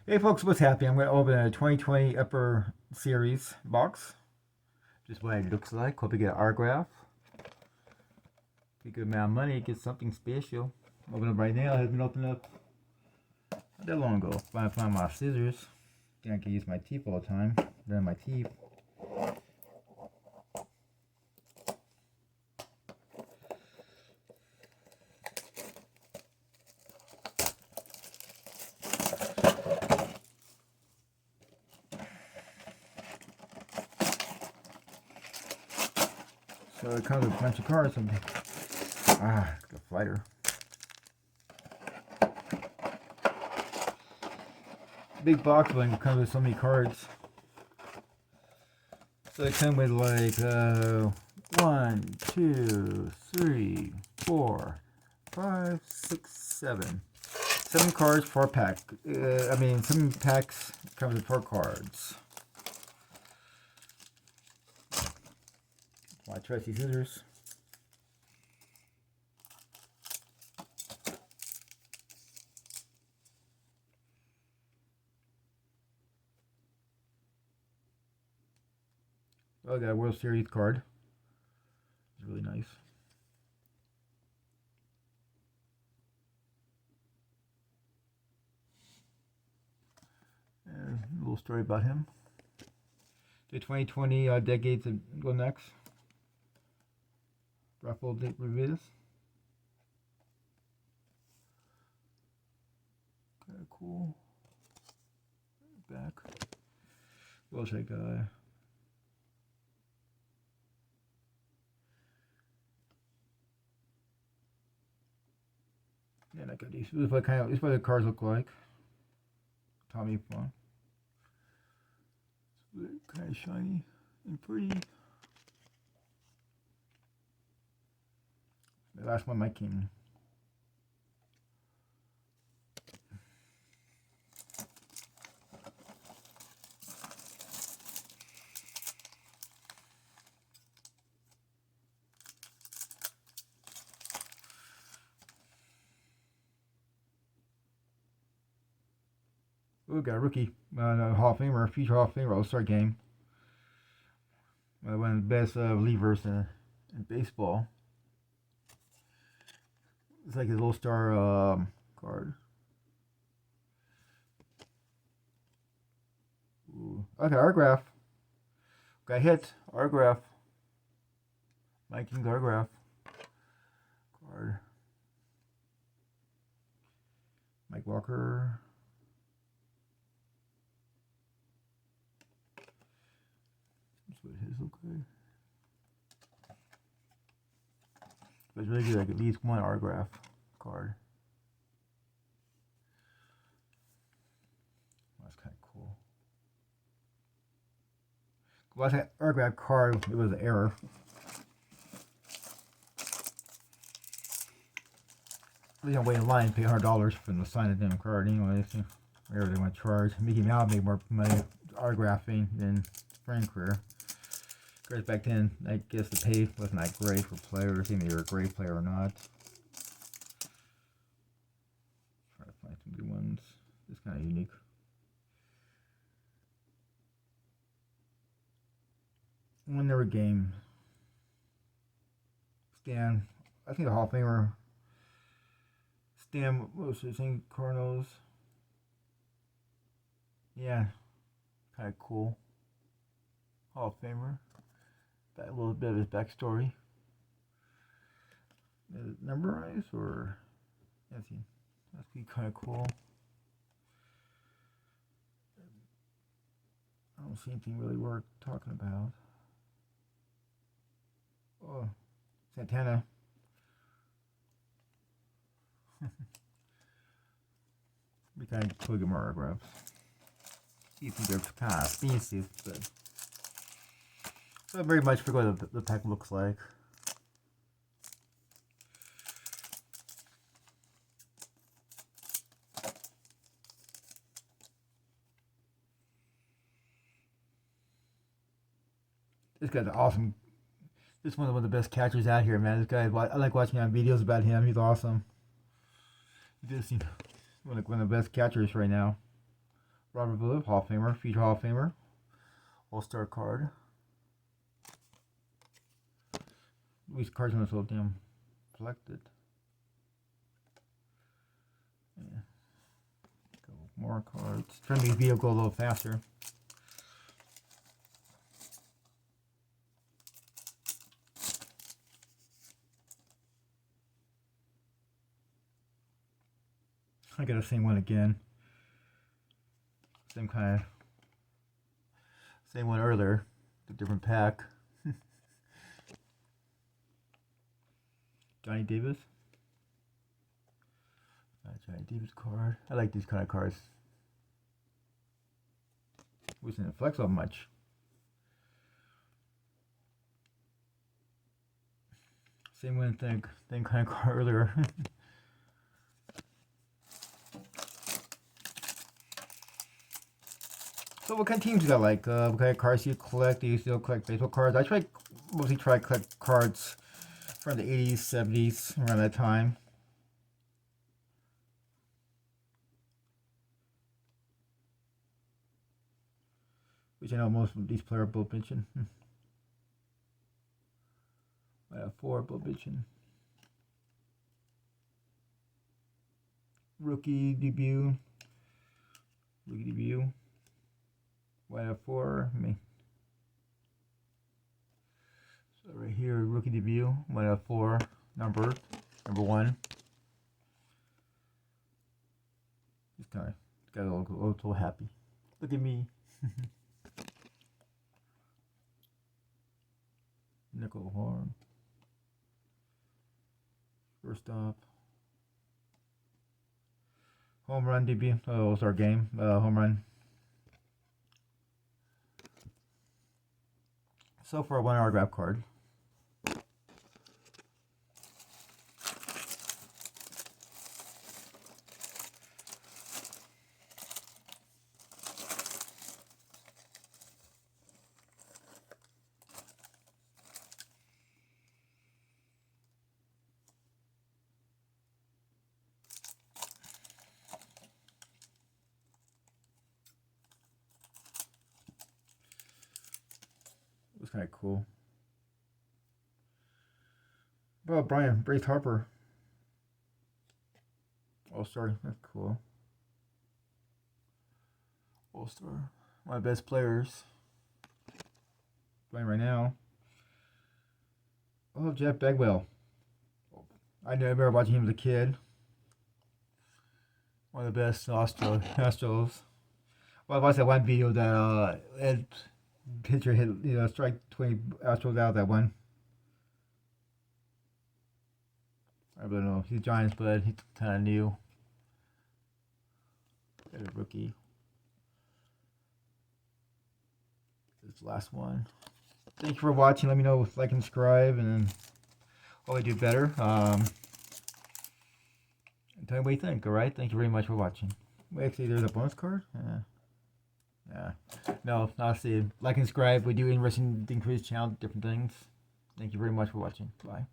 Hey folks, what's happening? I'm going to open a 2020 Upper Series box. Just what it looks like. Hope you get an autograph. Be a good amount of money, get something special. Open it right now. It hasn't been opened up not that long ago. I find my scissors. Then I can use my teeth all the time. Then my teeth. So it comes with a bunch of cards. The fighter. Big box, but it comes with so many cards. So it comes with like 1, 2, 3, 4, 5, 6, 7. 7 cards, 4 pack. 7 packs comes with 4 cards. My trusty scissors. Oh, I got a World Series card. It's really nice. And a little story about him. The 2020 decades go next. Raffle date reviews. Kind of cool. Back. Well, check. Yeah, I got these. This is what the cards look like. Tommy Fun. It's kind of shiny and pretty. The last one might came. Oh, got a rookie, Hall of Famer, future Hall of Famer All-Star game. One of the best relievers in baseball. It's like his All-Star card. Ooh. Okay, autograph. Got hit. Autograph. Mike King autograph. Card. Mike Walker. That's what his look like. But it's really good, like at least one autograph card. That's kind of cool. Well, that autograph card, it was an error. They don't wait in line and pay $100 for them to sign a damn card anyway. So whatever they want to charge. Mickey Mouse made more money autographing than Frank career. Because back then, I guess the pay wasn't that great for players, even if you're a great player or not. Try to find some good ones. It's kind of unique. One never game. Stan, I think the Hall of Famer. Stan, what was his name? Cardinals. Yeah, kind of cool. Hall of Famer. That a little bit of his backstory. Is it memorized or? Let's see. That's be kind of cool. I don't see anything really worth talking about. Oh, Santana. We kind of cool get more autographs. You think they're kind of species, but not very much for what the pack looks like. This guy's awesome. This one's one of the best catchers out here, man. This guy, I like watching on videos about him. He's awesome. He's one of the best catchers right now. Robert Villa, Hall of Famer, future Hall of Famer, All-Star card. These cards are so damn collected. Yeah. Go more cards. Trying to make the video go a little faster. I got the same one again. Same one earlier. A different pack. Johnny Davis. Johnny Davis card. I like these kind of cards. Wasn't flex on much. Same one thing kind of card earlier. So what kind of teams you got like? What kind of cards do you collect? Do you still collect baseball cards? I mostly try to collect cards from the 80s, 70s, around that time. Which I know most of these players are both pitching. I have 4 both pitching. Rookie debut. White out 4, me. So right here, rookie debut, white out 4, number 1. Just kind of got a little happy. Look at me. Nickel Horn. First up. Home run debut. Oh, it's our game. Home run. So for a 1 autograph card. It was kind of cool. Oh, Bryce Harper. All-Star, that's cool. All-Star, one of the best players. Playing right now. Oh, Jeff Bagwell. I remember watching him as a kid. One of the best Astros. Well, I watched that one video that Ed pitcher hit, strike 20 Astros out that one. I don't know. He's Giants, but he's kind of new. Got a rookie. This is the last one. Thank you for watching. Let me know if like and subscribe, and hope I do better. And tell me what you think. All right. Thank you very much for watching. Wait, actually, there's a bonus card. Yeah. No, I'll see. Like and subscribe. We do interesting things for this channel, different things. Thank you very much for watching. Bye.